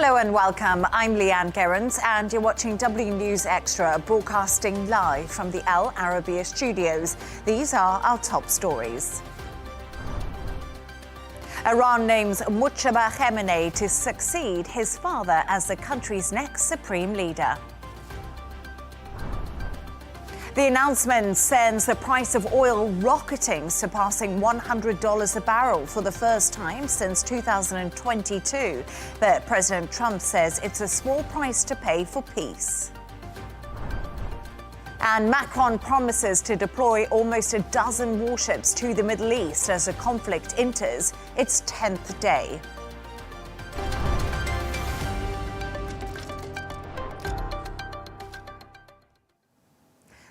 Hello and welcome. I'm Leanne Gerrans and you're watching W News Extra, broadcasting live from the Al Arabiya studios. These are our top stories. Iran names Mojtaba Khamenei to succeed his father as the country's next supreme leader. The announcement sends the price of oil rocketing, surpassing $100 a barrel for the first time since 2022. But President Trump says it's a small price to pay for peace. And Macron promises to deploy almost a dozen warships to the Middle East as the conflict enters its 10th day.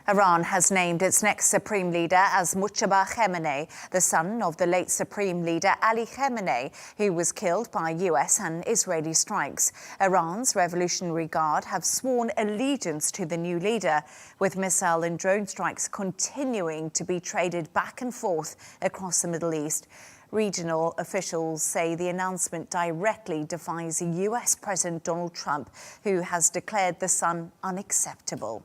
Iran has named its next supreme leader as Mojtaba Khamenei, the son of the late supreme leader Ali Khamenei, who was killed by US and Israeli strikes. Iran's Revolutionary Guard have sworn allegiance to the new leader, with missile and drone strikes continuing to be traded back and forth across the Middle East. Regional officials say the announcement directly defies US President Donald Trump, who has declared the son unacceptable.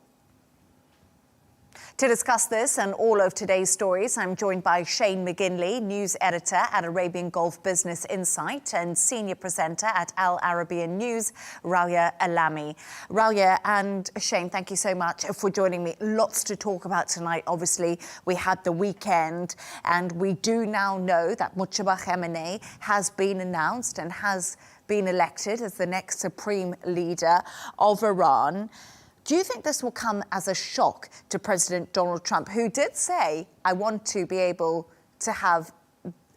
To discuss this and all of today's stories, I'm joined by Shane McGinley, news editor at Arabian Gulf Business Insight and senior presenter at Arabiya News Rawia Alami. Rawia and Shane, thank you so much for joining me. Lots to talk about tonight. Obviously, we had the weekend and we do now know that Mojtaba Khamenei has been announced and has been elected as the next supreme leader of Iran. Do you think this will come as a shock to President Donald Trump, who did say, I want to be able to have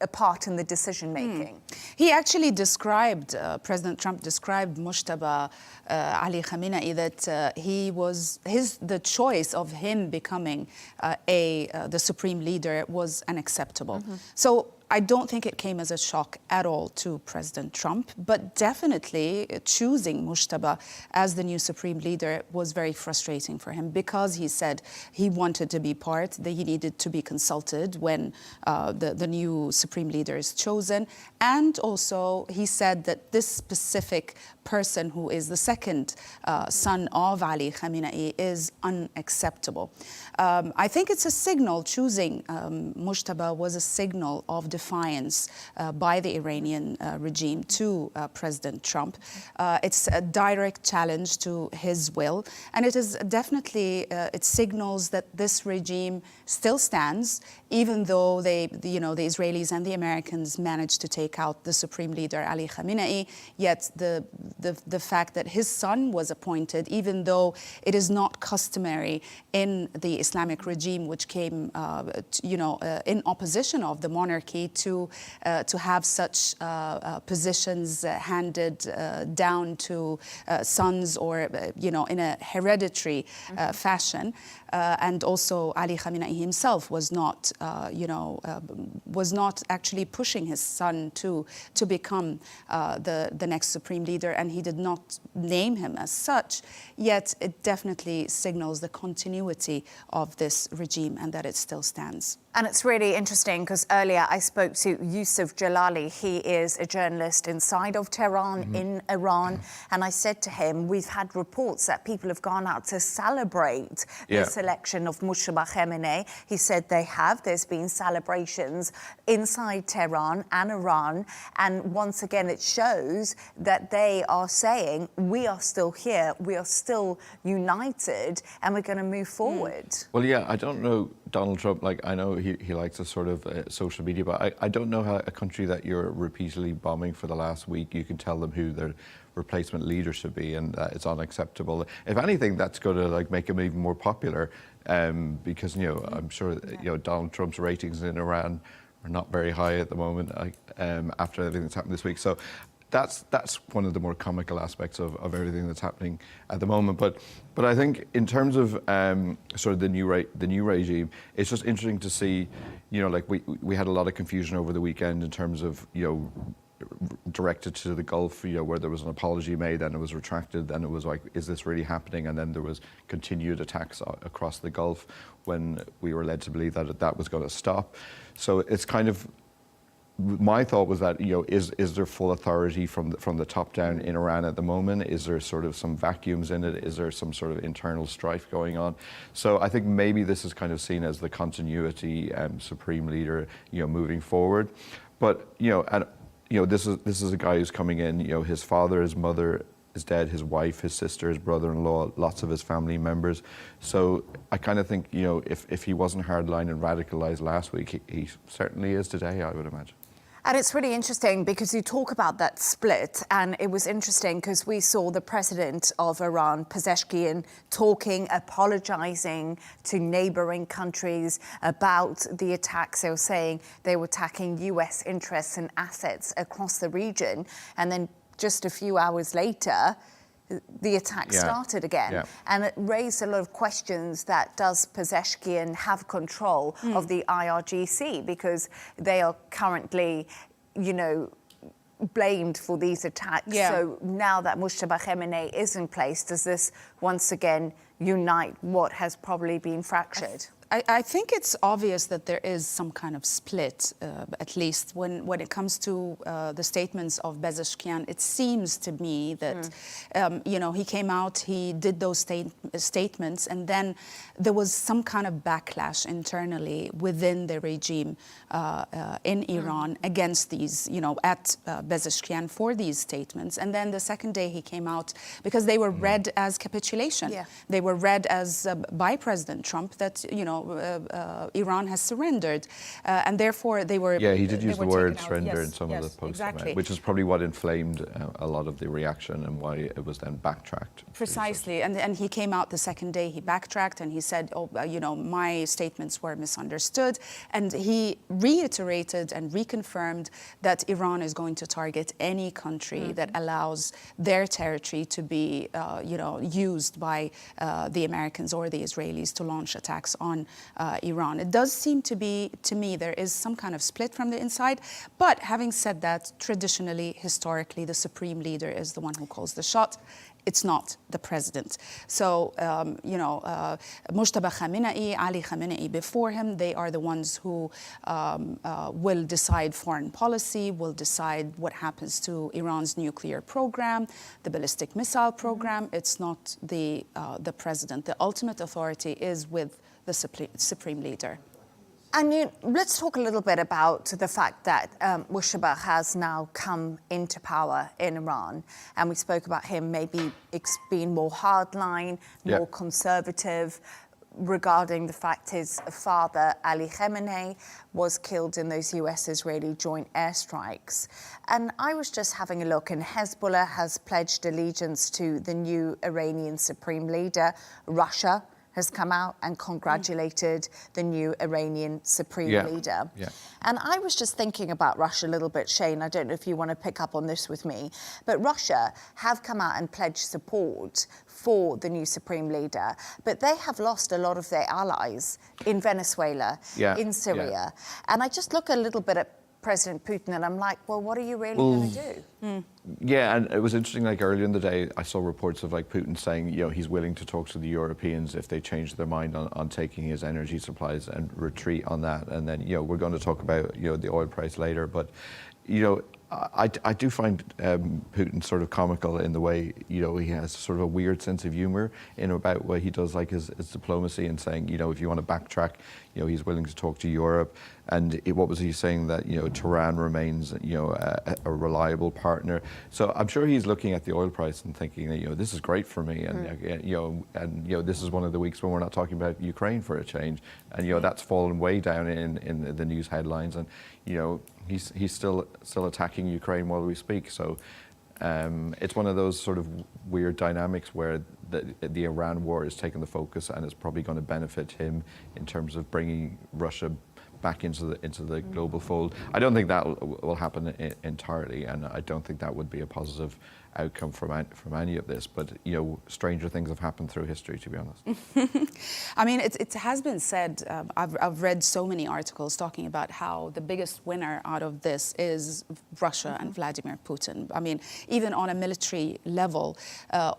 a part in the decision-making? He actually described, President Trump described Mojtaba Ali Khamenei that the choice of him becoming the supreme leader was unacceptable. So I don't think it came as a shock at all to President Trump, but definitely choosing Mojtaba as the new supreme leader was very frustrating for him, because he said he wanted to be part, that he needed to be consulted when the new supreme leader is chosen. And also he said that this specific person, who is the second son of Ali Khamenei, is unacceptable. I think it's a signal. Choosing Mojtaba was a signal of defiance by the Iranian regime to President Trump. It's a direct challenge to his will, and it is definitely it signals that this regime still stands, even though the Israelis and the Americans managed to take out the supreme leader Ali Khamenei. Yet the fact that his son was appointed, even though it is not customary in the Islamic regime, which came in opposition of the monarchy, to have such positions handed down to sons, or in a hereditary fashion. And also Ali Khamenei himself was not actually pushing his son to become the next supreme leader, and he did not name him as such. Yet it definitely signals the continuity of this regime and that it still stands. And it's really interesting because earlier I spoke to Yusuf Jalali. He is a journalist inside of Tehran in Iran. And I said to him, we've had reports that people have gone out to celebrate the selection of Mojtaba Khamenei. He said they have. There's been celebrations inside Tehran and Iran. And once again, it shows that they are saying, we are still here, we are still united, and we're going to move forward. Well, yeah, I don't know Donald Trump, I know he likes a sort of social media, but I don't know how a country that you're repeatedly bombing for the last week, you can tell them who their replacement leader should be, and it's unacceptable. If anything, that's going to make him even more popular, because I'm sure Donald Trump's ratings in Iran are not very high at the moment after everything that's happened this week. So that's one of the more comical aspects of everything that's happening at the moment. But I think in terms of sort of the new regime, it's just interesting to see, we had a lot of confusion over the weekend in terms of directed to the Gulf, where there was an apology made, then it was retracted, then it was like, is this really happening? And then there was continued attacks across the Gulf when we were led to believe that that was going to stop. So it's kind of my thought was that, is there full authority from the top down in Iran at the moment? Is there sort of some vacuums in it? Is there some sort of internal strife going on? So I think maybe this is kind of seen as the continuity supreme leader, moving forward. But this is a guy who's coming in. His father, his mother is dead, his wife, his sister, his brother-in-law, lots of his family members. So I kind of think, if he wasn't hardline and radicalized last week, he certainly is today, I would imagine. And it's really interesting because you talk about that split, and it was interesting because we saw the president of Iran, Pezeshkian, apologizing to neighboring countries about the attacks. They were saying they were attacking US interests and assets across the region. And then just a few hours later, the attack started again. Yeah. And it raised a lot of questions that does Pezeshkian have control of the IRGC, because they are currently, blamed for these attacks. Yeah. So now that Mojtaba Khamenei is in place, does this once again unite what has probably been fractured? I think it's obvious that there is some kind of split, at least when it comes to the statements of Pezeshkian. It seems to me that, he came out, he did those statements, and then there was some kind of backlash internally within the regime in Iran against these, at Pezeshkian for these statements. And then the second day he came out, because they were read as capitulation. Yeah. They were read as by President Trump that, Iran has surrendered, and therefore they were. Yeah, he did use the word surrender in some of the posts, exactly. Which is probably what inflamed a lot of the reaction and why it was then backtracked. Precisely, and he came out the second day, he backtracked and he said, my statements were misunderstood, and he reiterated and reconfirmed that Iran is going to target any country that allows their territory to be, used by the Americans or the Israelis to launch attacks on Iran. It does seem to be, to me, there is some kind of split from the inside. But having said that, traditionally, historically, the supreme leader is the one who calls the shot. It's not the president. So, Mojtaba Khamenei, Ali Khamenei before him, they are the ones who will decide foreign policy, will decide what happens to Iran's nuclear program, the ballistic missile program. It's not the president. The ultimate authority is with the supreme leader. And let's talk a little bit about the fact that Mojtaba has now come into power in Iran. And we spoke about him maybe being more hardline, more conservative, regarding the fact his father, Ali Khamenei, was killed in those US-Israeli joint airstrikes. And I was just having a look, and Hezbollah has pledged allegiance to the new Iranian supreme leader. Russia has come out and congratulated the new Iranian supreme leader. Yeah. And I was just thinking about Russia a little bit, Shane. I don't know if you want to pick up on this with me, but Russia have come out and pledged support for the new supreme leader, but they have lost a lot of their allies in Venezuela, in Syria. And I just look a little bit at President Putin and I'm like, well, what are you really going to do? Yeah, and it was interesting, earlier in the day, I saw reports of Putin saying, he's willing to talk to the Europeans if they change their mind on taking his energy supplies and retreat on that. And then, we're going to talk about, the oil price later. But, I do find Putin sort of comical in the way, he has sort of a weird sense of humor about what he does, his diplomacy, and saying, if you want to backtrack, he's willing to talk to Europe. And what was he saying, that, Tehran remains, a reliable partner. So I'm sure he's looking at the oil price and thinking that, this is great for me. And, this is one of the weeks when we're not talking about Ukraine for a change. And, that's fallen way down in the news headlines. And, he's still attacking Ukraine while we speak. So it's one of those sort of weird dynamics where the Iran war is taking the focus, and it's probably going to benefit him in terms of bringing Russia back into the global fold. I don't think that will happen entirely, and I don't think that would be a positive outcome from any of this. But stranger things have happened through history, to be honest. I mean, it has been said. I've read so many articles talking about how the biggest winner out of this is Russia and Vladimir Putin. I mean, even on a military level,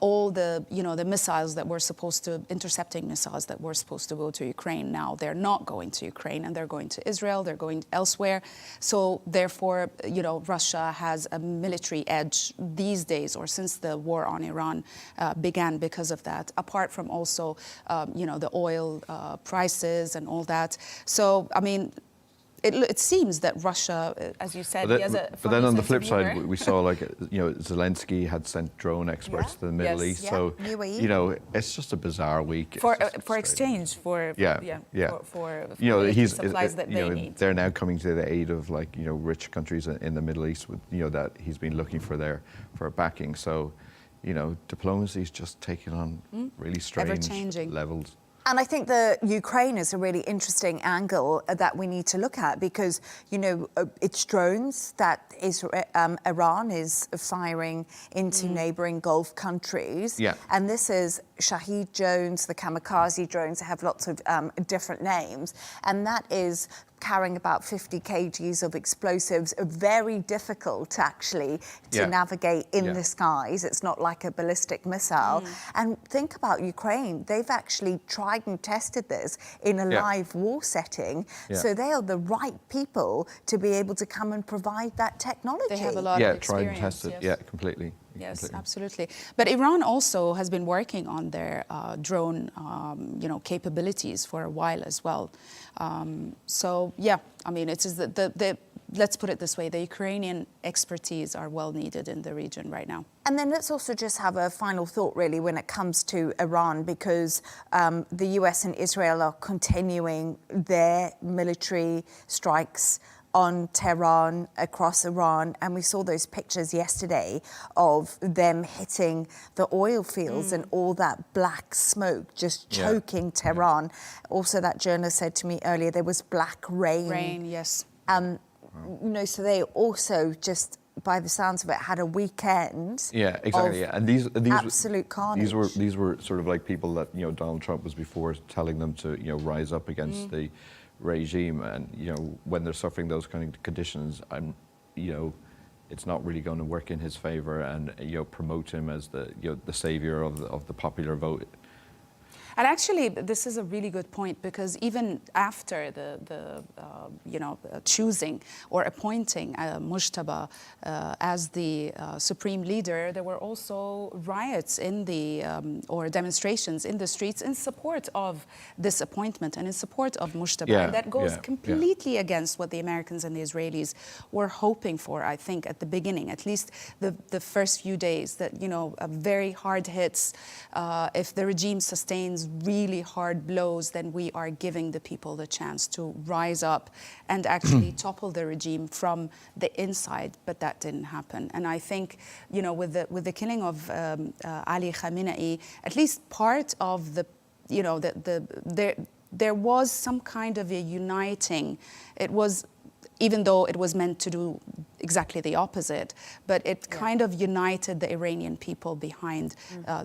all the the missiles that were supposed to intercepting missiles that were supposed to go to Ukraine, now they're not going to Ukraine and they're going to Israel. They're going elsewhere. So therefore, Russia has a military edge these days, or since the war on Iran began, because of that, apart from also, the oil prices and all that. So, I mean, it seems that Russia, as you said, but then on the flip side, we saw Zelensky had sent drone experts to the Middle East. So UAE. It's just a bizarre week for exchange for supplies that they need. They're now coming to the aid of rich countries in the Middle East with that he's been looking for backing. So diplomacy is just taking on really strange levels. And I think the Ukraine is a really interesting angle that we need to look at, because, it's drones that Iran is firing into neighboring Gulf countries. Yeah. And this is Shahed drones, the kamikaze drones, they have lots of different names. And that is carrying about 50 kgs of explosives, very difficult actually to navigate in the skies. It's not like a ballistic missile. And think about Ukraine. They've actually tried and tested this in a live war setting. So they are the right people to be able to come and provide that technology. They have a lot of experience. Try and test it. Yes. Yeah, completely. Yes, completely. absolutely. But Iran also has been working on their drone, capabilities for a while as well. So yeah, I mean, it is let's put it this way: the Ukrainian expertise are well needed in the region right now. And then let's also just have a final thought, really, when it comes to Iran, because the US and Israel are continuing their military strikes on Tehran, across Iran, and we saw those pictures yesterday of them hitting the oil fields and all that black smoke just choking Tehran. Also, that journalist said to me earlier there was black rain. Rain, yes. So they also just, by the sounds of it, had a weekend. Yeah, exactly. And these absolute carnage. These were sort of like people that Donald Trump was before telling them to rise up against the regime, and when they're suffering those kind of conditions, it's not really going to work in his favor, and promote him as the savior of the popular vote. And actually, this is a really good point, because even after the choosing or appointing Mojtaba as the supreme leader, there were also riots in or demonstrations in the streets in support of this appointment and in support of Mojtaba. And that goes completely against what the Americans and the Israelis were hoping for, I think, at the beginning, at least the first few days, that, very hard hits. If the regime sustains really hard blows, then we are giving the people the chance to rise up and actually topple the regime from the inside. But that didn't happen. And I think, with the killing of Ali Khamenei, at least part of there was some kind of a uniting. It was, even though it was meant to do exactly the opposite, but it kind of united the Iranian people behind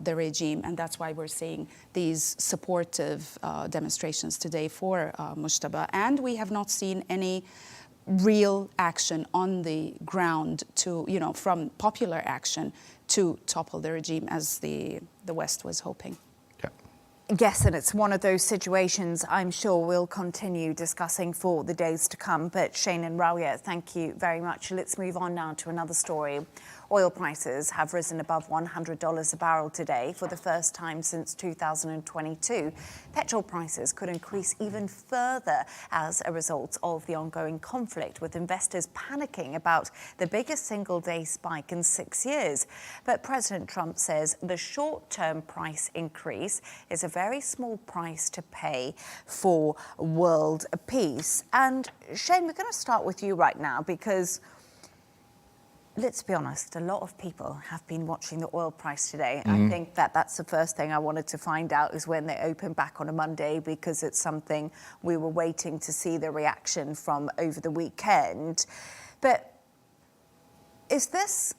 the regime. And that's why we're seeing these supportive demonstrations today for Mojtaba. And we have not seen any real action on the ground to, from popular action to topple the regime, as the West was hoping. Yes, and it's one of those situations I'm sure we'll continue discussing for the days to come. But Shane and Rawia, thank you very much. Let's move on now to another story. Oil prices have risen above $100 a barrel today for the first time since 2022. Petrol prices could increase even further as a result of the ongoing conflict, with investors panicking about the biggest single-day spike in 6 years. But President Trump says the short-term price increase is a very small price to pay for world peace. And Shane, we're going to start with you right now, because let's be honest, a lot of people have been watching the oil price today. I think that's the first thing I wanted to find out, is when they open back on a Monday, because it's something we were waiting to see the reaction from over the weekend. But is this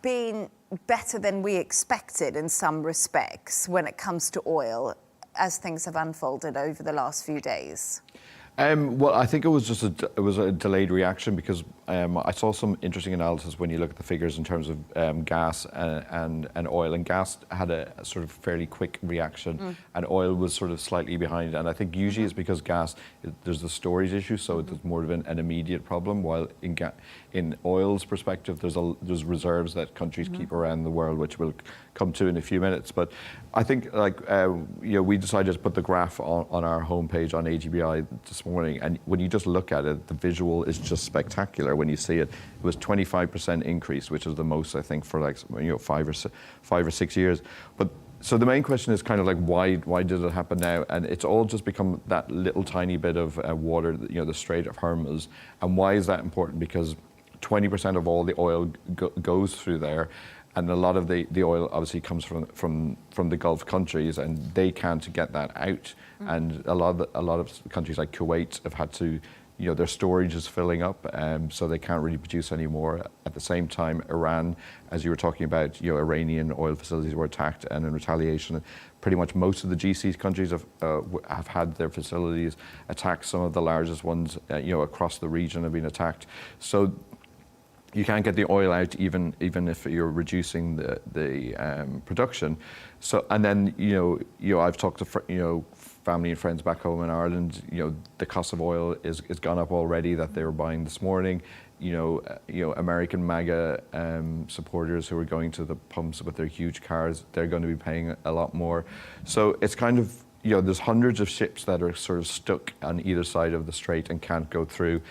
been better than we expected in some respects when it comes to oil as things have unfolded over the last few days? Well, I think it was just a delayed reaction because I saw some interesting analysis when you look at the figures in terms of gas and oil. And gas had a sort of fairly quick reaction, and oil was sort of slightly behind. And I think usually it's because gas, there's the storage issue, so it's more of an immediate problem. While in oil's perspective, there's reserves that countries keep around the world, which we'll come to in a few minutes. But I think, we decided to put the graph on our homepage on AGBI this morning, and when you just look at it, the visual is just spectacular. When you see it, it was 25% increase, which is the most, I think, for 5 or 6 years. But so the main question is kind of like, why did it happen now? And it's all just become that little tiny bit of water, the Strait of Hormuz. And why is that important? Because 20% of all the oil goes through there. And a lot of the oil obviously comes from the Gulf countries, and they can't get that out. And a lot of countries like Kuwait have had to, their storage is filling up, so they can't really produce anymore. At the same time, Iran, as you were talking about, Iranian oil facilities were attacked, and in retaliation, pretty much most of the GCC countries have had their facilities attacked. Some of the largest ones, across the region have been attacked. So you can't get the oil out even if you're reducing the production. So, and then I've talked to family and friends back home in Ireland. The cost of oil is gone up already that they were buying this morning. American MAGA supporters who are going to the pumps with their huge cars, they're going to be paying a lot more. So it's kind of there's hundreds of ships that are sort of stuck on either side of the strait and can't go through.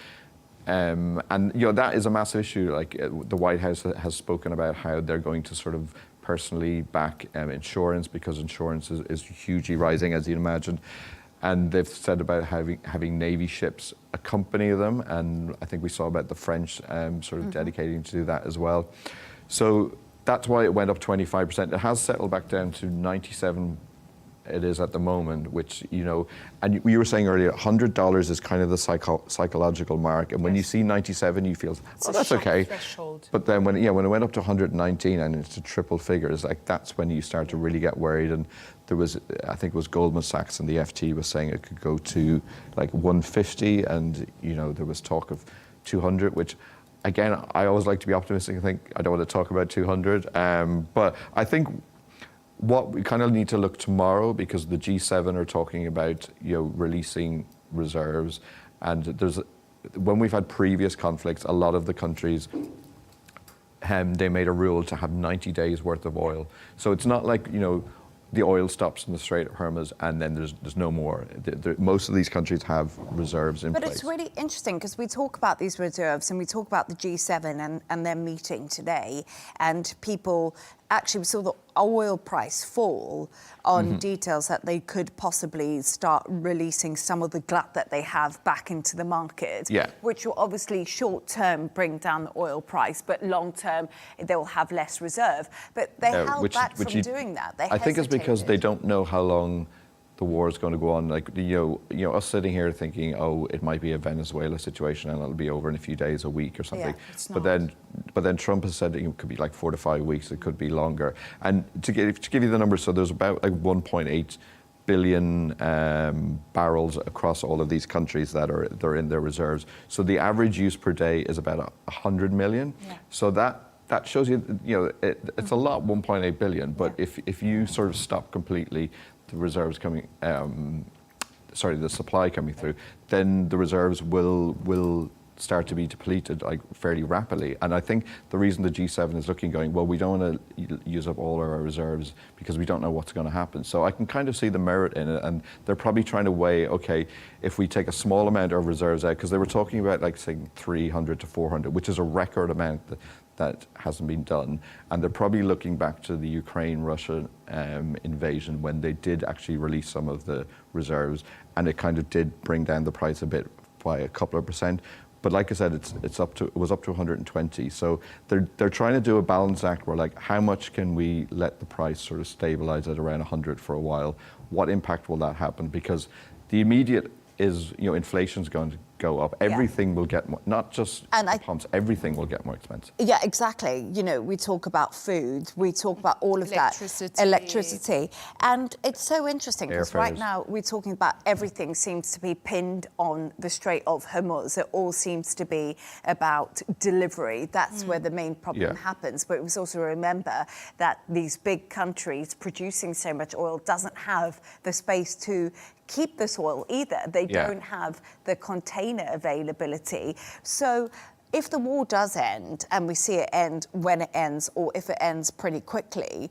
And that is a massive issue. Like the White House has spoken about how they're going to sort of personally back insurance, because insurance is hugely rising, as you'd imagine. And they've said about having Navy ships accompany them, and I think we saw about the French sort of dedicating to do that as well. So that's why it went up 25%. It has settled back down to 97%. It is at the moment, which, and you were saying earlier, $100 is kind of the psychological mark. And when you see 97, you feel, that's okay. Threshold. But then when it went up to 119 and it's a triple figures, like that's when you start to really get worried. And there was, I think it was Goldman Sachs and the FT was saying it could go to like 150. And, there was talk of 200, which, again, I always like to be optimistic. I don't want to talk about 200. But I think what we kind of need to look tomorrow, because the G7 are talking about releasing reserves, and when we've had previous conflicts, a lot of the countries they made a rule to have 90 days worth of oil. So it's not like the oil stops in the Strait of Hormuz and then there's no more. Most of these countries have reserves in place. But it's really interesting because we talk about these reserves and we talk about the G7 and their meeting today, and people actually saw the oil price fall on details that they could possibly start releasing some of the glut that they have back into the market, which will obviously short-term bring down the oil price, but long-term they will have less reserve. But they held back from doing that. They I think it's because they don't know how long the war is going to go on. Like, us sitting here thinking, it might be a Venezuela situation and it'll be over in a few days, a week or something. Yeah, but then Trump has said it could be like 4 to 5 weeks. It could be longer. And to give you the numbers, so there's about like 1.8 billion barrels across all of these countries they're in their reserves. So the average use per day is about 100 million. Yeah. So that shows you, it's a lot, 1.8 billion. But if you sort of stop completely the reserves coming, the supply coming through, then the reserves will start to be depleted like fairly rapidly. And I think the reason the G7 is looking, going, well, we don't want to use up all our reserves because we don't know what's going to happen. So I can kind of see the merit in it, and they're probably trying to weigh, okay, if we take a small amount of reserves out, because they were talking about like saying 300 to 400, which is a record amount that hasn't been done. And they're probably looking back to the Ukraine-Russia invasion when they did actually release some of the reserves, and it kind of did bring down the price a bit by a couple of percent. But like I said, it was up to 120. So they're trying to do a balance act where, like, how much can we let the price sort of stabilize at around 100 for a while? What impact will that happen? Because the immediate is, inflation's going go up. Everything will get more, not just pumps, everything will get more expensive. Yeah, exactly. You know, we talk about food, we talk about all of electricity. And it's so interesting because right now we're talking about everything seems to be pinned on the Strait of Hormuz. It all seems to be about delivery. That's where the main problem happens. But we must also remember that these big countries producing so much oil doesn't have the space to keep this oil either. They don't have the container availability. So if the war does end, and we see it end when it ends, or if it ends pretty quickly,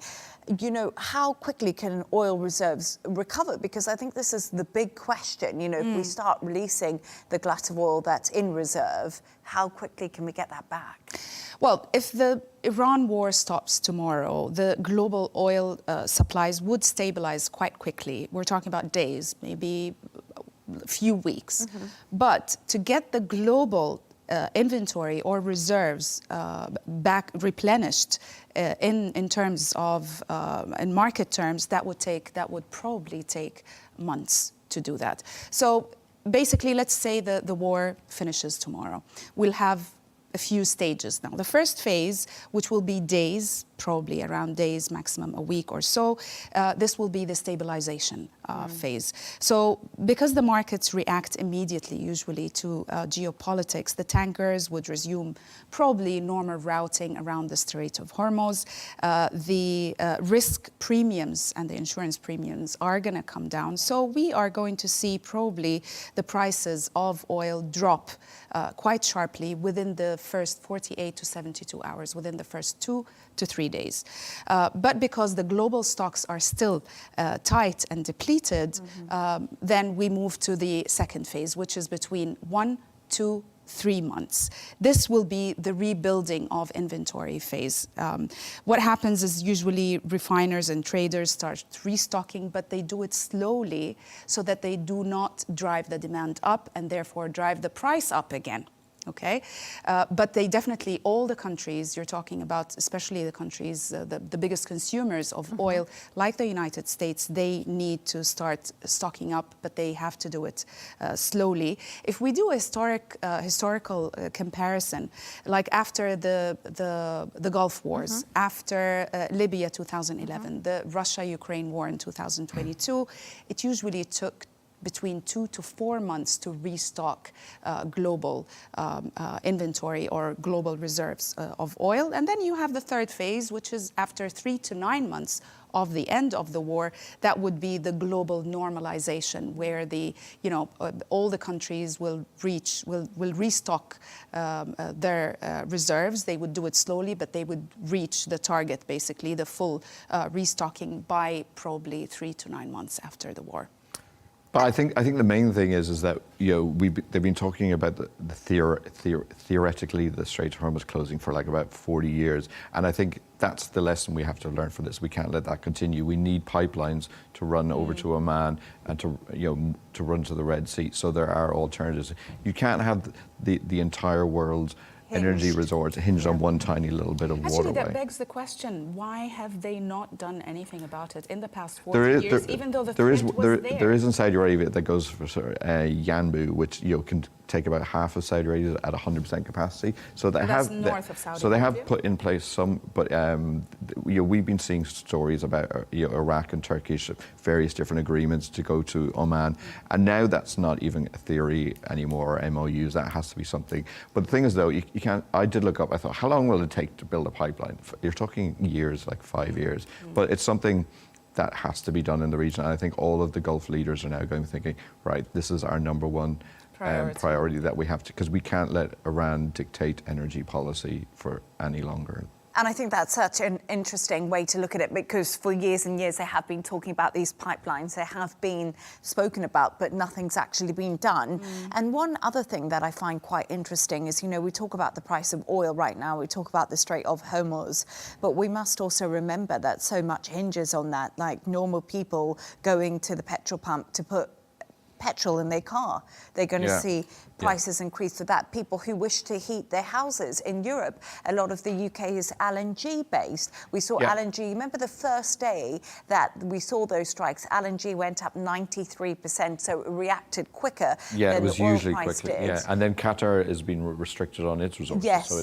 you know, how quickly can oil reserves recover? Because I think this is the big question. You know, if we start releasing the glut of oil that's in reserve, how quickly can we get that back? Well, if the Iran war stops tomorrow, the global oil supplies would stabilize quite quickly. We're talking about days, maybe a few weeks. But to get the global inventory or reserves back replenished in terms of in market terms, that would probably take months to do that. So basically, let's say the war finishes tomorrow. We'll have a few stages now. The first phase, which will be days, probably around days, maximum a week or so, this will be the stabilization phase. So because the markets react immediately, usually, to geopolitics, the tankers would resume probably normal routing around the Strait of Hormuz. The risk premiums and the insurance premiums are going to come down. So we are going to see probably the prices of oil drop quite sharply within the first 48 to 72 hours, within the first 2 to 3 days. But because the global stocks are still tight and depleted, then we move to the second phase, which is between 1 to 3 months. This will be the rebuilding of inventory phase. What happens is usually refiners and traders start restocking, but they do it slowly so that they do not drive the demand up and therefore drive the price up again. Okay, but they definitely, all the countries you're talking about, especially the countries, the biggest consumers of oil, like the United States, they need to start stocking up, but they have to do it slowly. If we do a historical comparison, like after the Gulf Wars, after Libya 2011, the Russia-Ukraine war in 2022, it usually took between 2 to 4 months to restock global inventory or global reserves of oil. And then you have the third phase, which is after 3 to 9 months of the end of the war. That would be the global normalization, where all the countries will restock their reserves. They would do it slowly, but they would reach the target, basically the full restocking, by probably 3 to 9 months after the war. But I think the main thing is that they've been talking about theoretically the Strait of Hormuz closing for like about 40 years, and I think that's the lesson we have to learn from this. We can't let that continue. We need pipelines to run over to Oman and to run to the Red Sea. So there are alternatives. You can't have the entire world's energy resource hinged on one tiny little bit of waterway. Actually, that begs the question, why have they not done anything about it in the past 40 years, even though the threat was there? There is in Saudi Arabia that goes for Yanbu, which can take about half of Saudi Arabia at 100% capacity. So they have north of Saudi so they have Arabia? put in place some, but we've been seeing stories about Iraq and Turkish various different agreements to go to Oman, and now that's not even a theory anymore, or MOUs. That has to be something. But the thing is, though, you can't. I did look up. I thought, how long will it take to build a pipeline? You're talking years, like 5 years. But it's something that has to be done in the region. And I think all of the Gulf leaders are now going thinking, right, this is our number one priority that we have to, because we can't let Iran dictate energy policy for any longer. And I think that's such an interesting way to look at it, because for years and years they have been talking about these pipelines. They have been spoken about, but nothing's actually been done. And one other thing that I find quite interesting is, we talk about the price of oil right now, we talk about the Strait of Hormuz, but we must also remember that so much hinges on that, like normal people going to the petrol pump to put petrol in their car. They're going to see prices increase for that. People who wish to heat their houses in Europe, a lot of the UK is LNG based. We saw LNG, remember the first day that we saw those strikes, LNG went up 93%, so it reacted quicker Yeah, than it was the oil usually price quickly. did. Yeah, and then Qatar has been restricted on its resources, Yes. so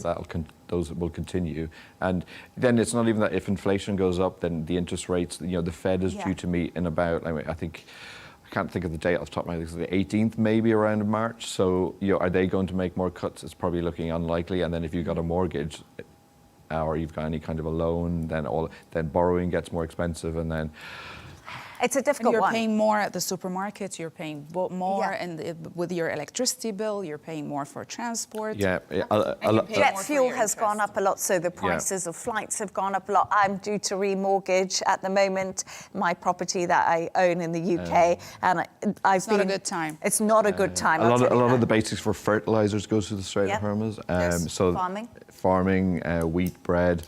those will continue. And then it's not even that if inflation goes up, then the interest rates, the Fed is due to meet in about, I can't think of the date off the top of my head, it's the 18th maybe around March. So, are they going to make more cuts? It's probably looking unlikely. And then if you've got a mortgage or you've got any kind of a loan, then borrowing gets more expensive, and then it's a difficult one. You're one. paying more at the supermarket, you're paying more with your electricity bill, you're paying more for transport. Yeah. Jet fuel has gone up a lot, so the prices of flights have gone up a lot. I'm due to remortgage at the moment my property that I own in the UK, and it's not a good time. It's not a good time. A lot of the basics for fertilizers goes through the Strait of Hormuz. So farming, wheat, bread.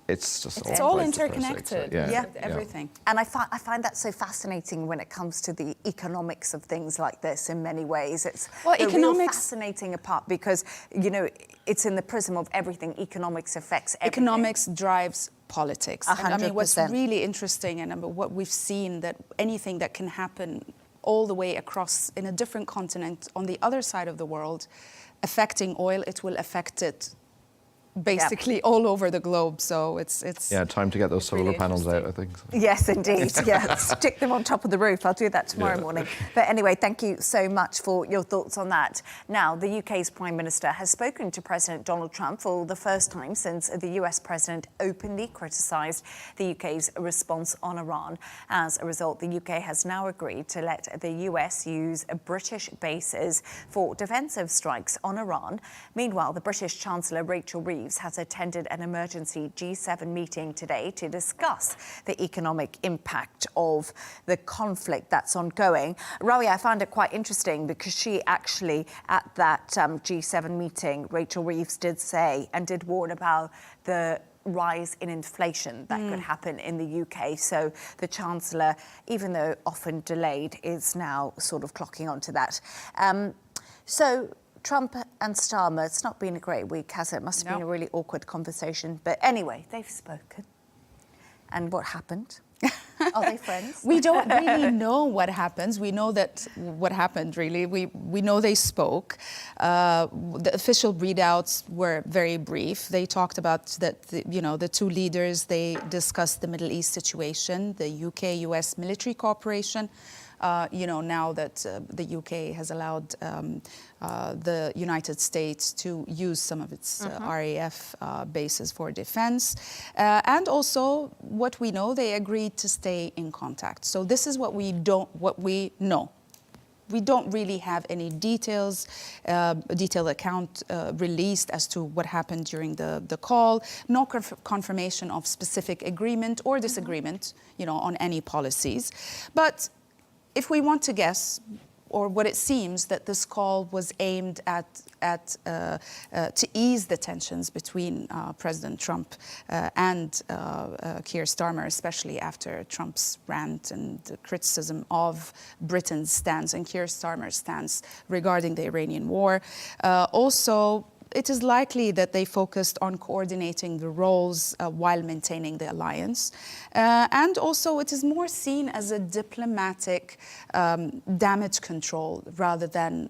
It's just it's all interconnected. Everything. And I find that so fascinating when it comes to the economics of things like this. In many ways, it's a real fascinating part because it's in the prism of everything. Economics affects everything. Economics drives politics. 100%. And what's really interesting, and what we've seen, that anything that can happen all the way across in a different continent on the other side of the world, affecting oil, it will affect it basically all over the globe. So it's time to get those solar panels out, I think. So. Yes, indeed. Stick them on top of the roof. I'll do that tomorrow morning. But anyway, thank you so much for your thoughts on that. Now, the UK's Prime Minister has spoken to President Donald Trump for the first time since the US President openly criticised the UK's response on Iran. As a result, the UK has now agreed to let the US use British bases for defensive strikes on Iran. Meanwhile, the British Chancellor Rachel Reeves has attended an emergency G7 meeting today to discuss the economic impact of the conflict that's ongoing. Rawia, I found it quite interesting because she actually, at that G7 meeting, Rachel Reeves did say and did warn about the rise in inflation that could happen in the UK. So the Chancellor, even though often delayed, is now sort of clocking onto that. So Trump and Starmer, it's not been a great week, has it? Must have been a really awkward conversation. But anyway, they've spoken. And what happened? Are they friends? We don't really know what happens. We know that what happened, really. We know they spoke. The official readouts were very brief. They talked about that, the two leaders, they discussed the Middle East situation, the UK-US military cooperation. Now that the UK has allowed the United States to use some of its RAF bases for defense. And also, what we know, they agreed to stay in contact. So this is what we know. We don't really have any detailed account released as to what happened during the call. No confirmation of specific agreement or disagreement, on any policies. But if we want to guess, or what it seems, that this call was aimed at to ease the tensions between President Trump and Keir Starmer, especially after Trump's rant and criticism of Britain's stance and Keir Starmer's stance regarding the Iranian war. Also, it is likely that they focused on coordinating the roles while maintaining the alliance. And also, it is more seen as a diplomatic damage control rather than,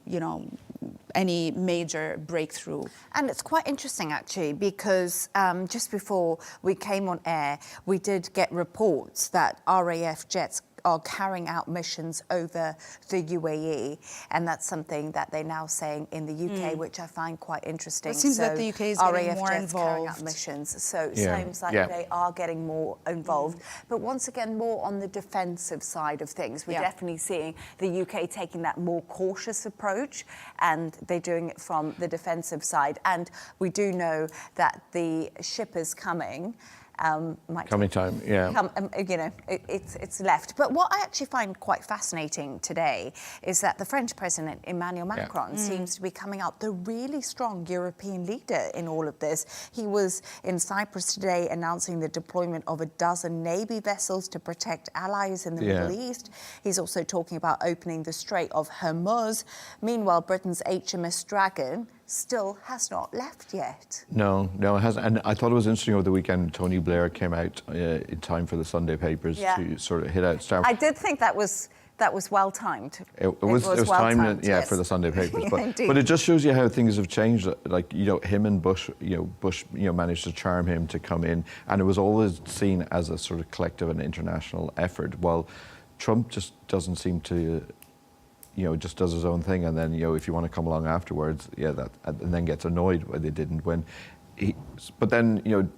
any major breakthrough. And it's quite interesting, actually, because just before we came on air, we did get reports that RAF jets are carrying out missions over the UAE, and that's something that they're now saying in the UK, which I find quite interesting. It seems that the UK is getting RAF more jets involved. carrying out missions, so it seems like they are getting more involved. But once again, more on the defensive side of things. We're definitely seeing the UK taking that more cautious approach, and they're doing it from the defensive side. And we do know that the ship is coming. Coming time, yeah. It's left. But what I actually find quite fascinating today is that the French President Emmanuel Macron seems to be coming out the really strong European leader in all of this. He was in Cyprus today announcing the deployment of 12 Navy vessels to protect allies in the Middle East. He's also talking about opening the Strait of Hormuz. Meanwhile, Britain's HMS Dragon still has not left yet. No, it hasn't. And I thought it was interesting over the weekend, Tony Blair came out in time for the Sunday papers to sort of hit out Starmer. I did think that was well timed. It was well timed, yes, for the Sunday papers. But it just shows you how things have changed. Like, him and Bush, Bush managed to charm him to come in, and it was always seen as a sort of collective and international effort. While Trump just doesn't seem to, just does his own thing, and then if you want to come along afterwards, and then gets annoyed when they didn't win. But then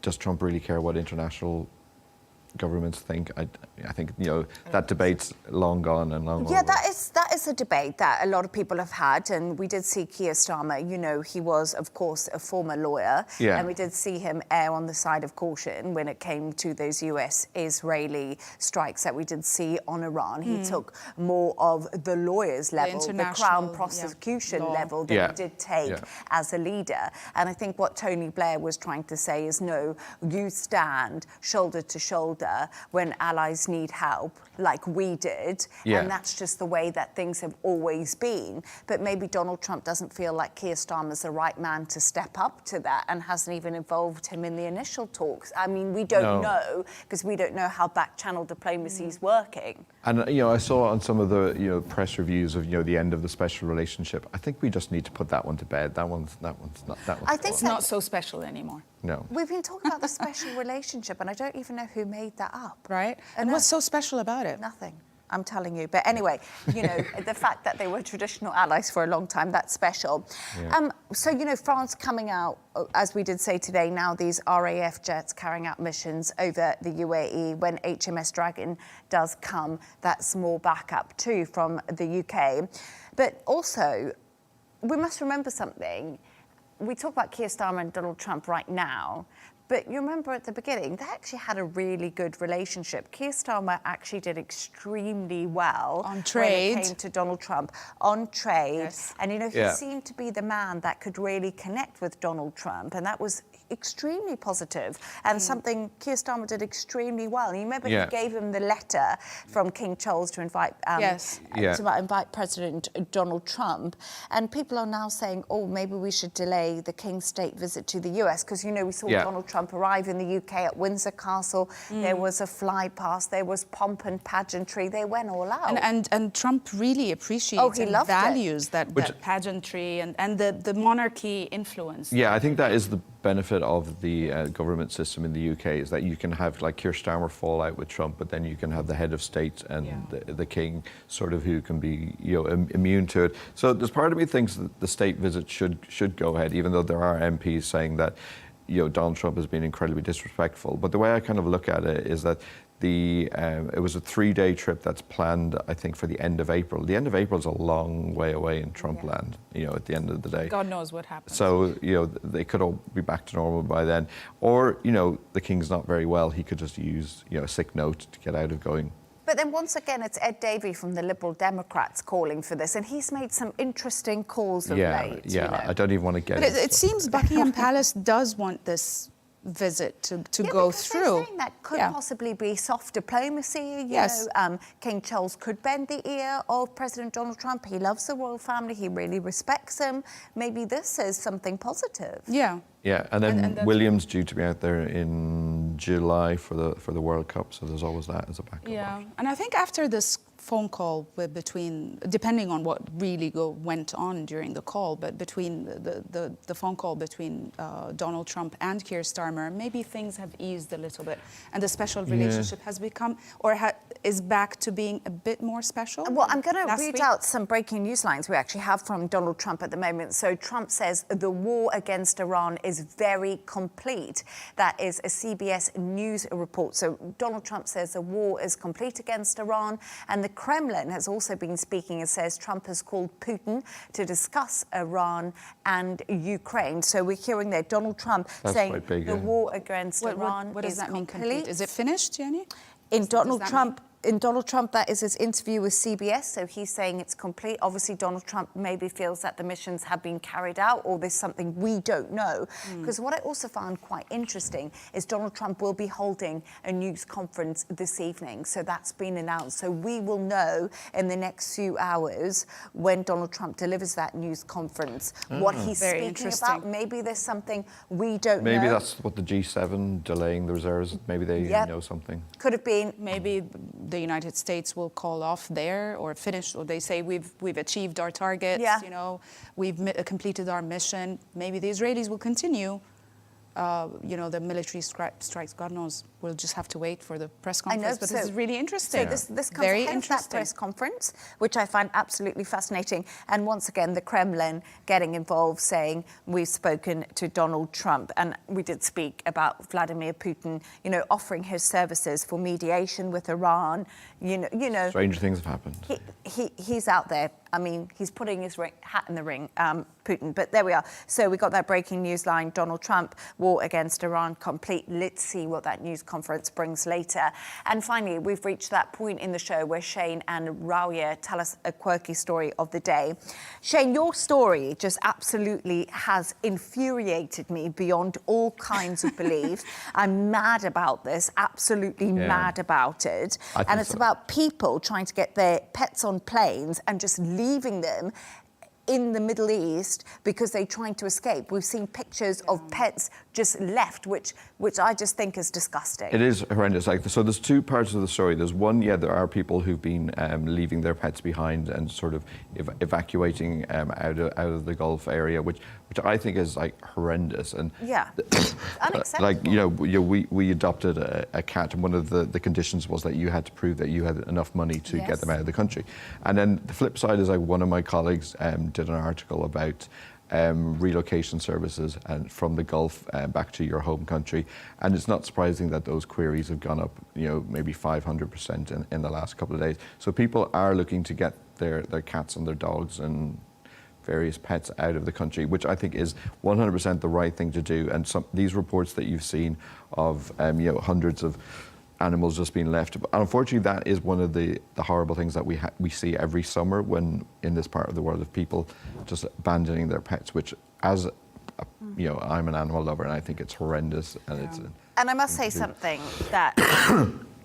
does Trump really care what international governments think? I think that debate's long gone and long over. Yeah, that is a debate that a lot of people have had, and we did see Keir Starmer. He was, of course, a former lawyer, and we did see him err on the side of caution when it came to those US-Israeli strikes that we did see on Iran. He took more of the lawyers' level, the Crown prosecution level that he did take as a leader. And I think what Tony Blair was trying to say is, no, you stand shoulder to shoulder when allies need help, like we did, and that's just the way that things have always been. But maybe Donald Trump doesn't feel like Keir Starmer's the right man to step up to that, and hasn't even involved him in the initial talks. I mean, we don't know, because we don't know how back-channel diplomacy is working. And I saw on some of the press reviews of the end of the special relationship. I think we just need to put that one to bed. That one's not. I think it's not so special anymore. No. We've been talking about the special relationship, and I don't even know who made that up. Right? And what's so special about it? Nothing. I'm telling you. But anyway, the fact that they were traditional allies for a long time, that's special. Yeah. So, France coming out, as we did say today, now these RAF jets carrying out missions over the UAE. When HMS Dragon does come, that's more backup too from the UK. But also, we must remember something. We talk about Keir Starmer and Donald Trump right now, but you remember at the beginning, they actually had a really good relationship. Keir Starmer actually did extremely well on trade when it came to Donald Trump, on trade. And he seemed to be the man that could really connect with Donald Trump, and that was extremely positive, and something Keir Starmer did extremely well. And you remember he gave him the letter from King Charles to invite invite President Donald Trump, and people are now saying, oh, maybe we should delay the King's state visit to the US, because we saw Donald Trump arrive in the UK at Windsor Castle. There was a fly past, there was pomp and pageantry. They went all out. And Trump really appreciates and values that pageantry and the monarchy influence. Yeah, I think that is the benefit of the government system in the UK, is that you can have like Keir Starmer fall out with Trump, but then you can have the head of state and the king sort of who can be immune to it. So there's part of me thinks that the state visit should go ahead, even though there are MPs saying that Donald Trump has been incredibly disrespectful. But the way I kind of look at it is that it was a 3-day trip that's planned, I think, for the end of April. The end of April is a long way away in Trump land, at the end of the day. God knows what happens. So, they could all be back to normal by then. Or, the king's not very well. He could just use, a sick note to get out of going. But then once again, it's Ed Davey from the Liberal Democrats calling for this, and he's made some interesting calls of late. Yeah, I don't even want to get it. But it seems Buckingham Palace does want this visit to go through. They're saying that could possibly be soft diplomacy. King Charles could bend the ear of President Donald Trump. He loves the royal family. He really respects him. Maybe this is something positive. Yeah. Yeah, and then William's due to be out there in July for the World Cup, so there's always that as a backup. Yeah, and I think after this phone call depending on what really went on during the call, but between the phone call between Donald Trump and Keir Starmer, maybe things have eased a little bit, and the special relationship has become, is back to being a bit more special. Well, I'm going to read out some breaking news lines we actually have from Donald Trump at the moment. So Trump says the war against Iran is very complete. That is a CBS News report. So Donald Trump says the war is complete against Iran, and the Kremlin has also been speaking and says Trump has called Putin to discuss Iran and Ukraine. So we're hearing there Donald Trump saying the war against Iran what does is that mean, complete. Is it finished, Jenny? In Donald Trump, that is his interview with CBS, so he's saying it's complete. Obviously, Donald Trump maybe feels that the missions have been carried out, or there's something we don't know. Because what I also found quite interesting is Donald Trump will be holding a news conference this evening, so that's been announced. So we will know in the next few hours when Donald Trump delivers that news conference what he's speaking about. Maybe there's something we don't know. Maybe that's what the G7 delaying the reserves. Maybe they know something. Could have been. Maybe the United States will call off there or finish, or they say we've achieved our targets, you know, we've completed our mission. Maybe the Israelis will continue. You know, the military strikes, God knows. We'll just have to wait for the press conference. But this is really interesting. So this comes ahead of that press conference, which I find absolutely fascinating. And once again, the Kremlin getting involved, saying we've spoken to Donald Trump. And we did speak about Vladimir Putin, you know, offering his services for mediation with Iran. You know, Stranger things have happened. He's out there. I mean, he's putting his hat in the ring, Putin. But there we are. So we got that breaking news line. Donald Trump, war against Iran complete. Let's see what that news conference brings later. And finally, we've reached that point in the show where Shane and Rawia tell us a quirky story of the day. Shane, your story just absolutely has infuriated me beyond all kinds of belief. I'm mad about this, absolutely mad about it. And it's about people trying to get their pets on planes and just leaving them in the Middle East because they're trying to escape. We've seen pictures of pets just left, which I just think is disgusting. It is horrendous. So there's two parts of the story. There's one, there are people who've been leaving their pets behind and sort of evacuating out of the Gulf area, which I think is like horrendous. And unacceptable. We adopted a cat, and one of the conditions was that you had to prove that you had enough money to get them out of the country. And then the flip side is, like, one of my colleagues did an article about relocation services and from the Gulf back to your home country, and it's not surprising that those queries have gone up, maybe 500% in the last couple of days. So people are looking to get their cats and their dogs and various pets out of the country, which I think is 100% the right thing to do. And these reports that you've seen of hundreds of animals just being left. Unfortunately, that is one of the horrible things that we see every summer when in this part of the world, of people just abandoning their pets, which as I'm an animal lover and I think it's horrendous. And I must say something that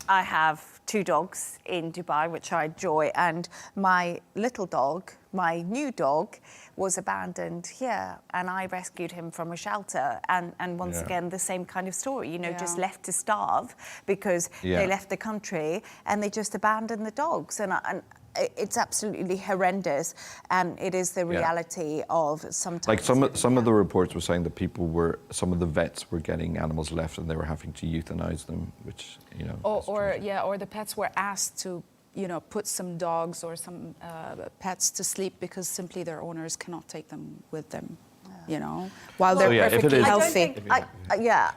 I have 2 dogs in Dubai, which I enjoy, and my little dog, my new dog, was abandoned here, and I rescued him from a shelter. And once again, the same kind of story, just left to starve because they left the country and they just abandoned the dogs. And it's absolutely horrendous, and it is the reality of sometimes. Like some of the reports were saying that some of the vets were getting animals left and they were having to euthanize them, which or the pets were asked to put some dogs or some pets to sleep because simply their owners cannot take them with them. While they're perfectly healthy.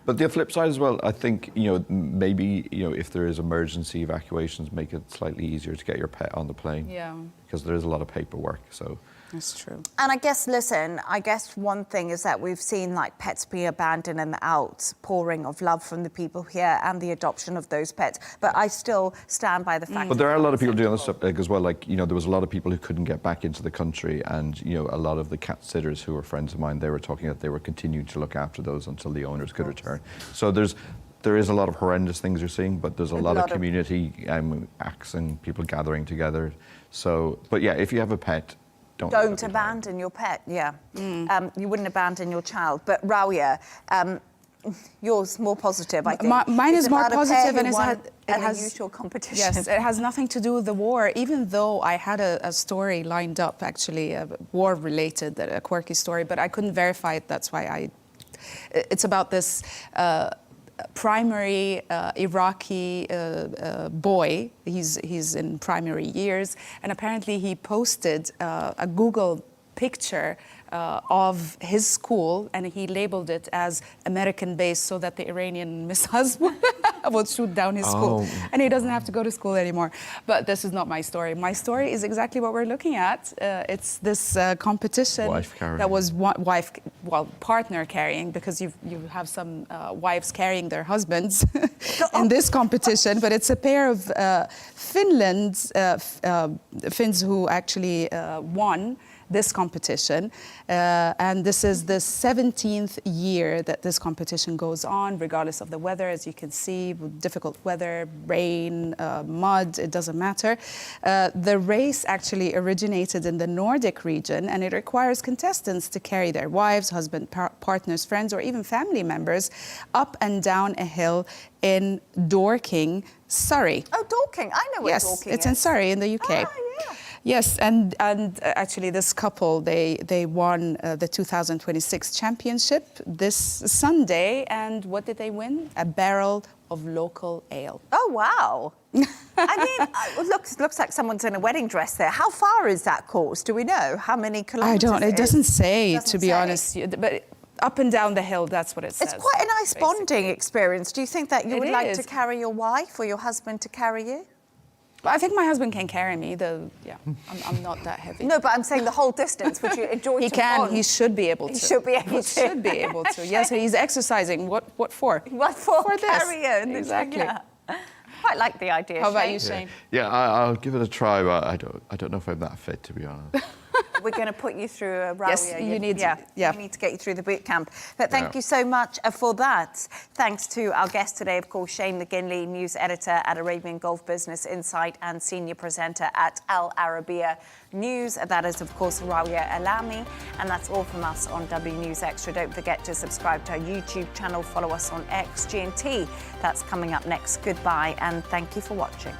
But the flip side as well, I think, maybe, if there is emergency evacuations, make it slightly easier to get your pet on the plane. Yeah. Because there is a lot of paperwork, so. That's true. And I guess one thing is that we've seen like pets being abandoned and the outpouring of love from the people here and the adoption of those pets. But I still stand by the fact. But there are a lot of people doing this stuff as well. Like, there was a lot of people who couldn't get back into the country, and a lot of the cat sitters who were friends of mine, they were talking that they were continuing to look after those until the owners could return. So there is a lot of horrendous things you're seeing, but there's a lot of community acts and people gathering together. So, but if you have a pet, don't abandon your pet. You wouldn't abandon your child. But Rawia, yours more positive, I think. Mine is more positive, and it has unusual competition. Yes, it has nothing to do with the war. Even though I had a story lined up, actually, a war-related, a quirky story, but I couldn't verify it. That's why it's about this primary Iraqi boy. He's in primary years, and apparently he posted a Google picture of his school, and he labeled it as American-based so that the Iranian missiles would shoot down his school. And he doesn't have to go to school anymore. But this is not my story. My story is exactly what we're looking at. It's this competition that was partner carrying, because you have some wives carrying their husbands in this competition, but it's a pair of Finns who actually won this competition, and this is the 17th year that this competition goes on, regardless of the weather. As you can see, with difficult weather, rain, mud, it doesn't matter. The race actually originated in the Nordic region, and it requires contestants to carry their wives, husband, partners, friends, or even family members up and down a hill in Dorking, Surrey. Oh, Dorking, I know where Dorking is. Yes, it's in Surrey in the UK. Ah, yeah. Yes, and actually this couple, they won the 2026 championship this Sunday, and what did they win? A barrel of local ale. Oh, wow. I mean, it looks like someone's in a wedding dress there. How far is that course? Do we know how many kilometres? It doesn't say, to be honest, but up and down the hill, that's what it says. It's quite a nice bonding experience. Do you think that you would like to is. carry your wife or your husband to carry you? I think my husband can carry me. I'm not that heavy. No, but I'm saying the whole distance. Would you enjoy? He can. Bond? He should be able to. He should be able to. Should be able to. Yes, he's exercising. What for? What for? For carry you. Exactly. Yeah. Quite like the idea. How about you, Shane? Yeah, I'll give it a try, but I don't know if I'm that fit, to be honest. We're going to put you through a Rawia. Yes, you need to. We need to get you through the boot camp. But thank you so much for that. Thanks to our guest today, of course, Shane McGinley, news editor at Arabian Gulf Business Insight and senior presenter at Arabiya News. That is, of course, Rawia Alami. And that's all from us on W News Extra. Don't forget to subscribe to our YouTube channel. Follow us on X, GNT. That's coming up next. Goodbye, and thank you for watching.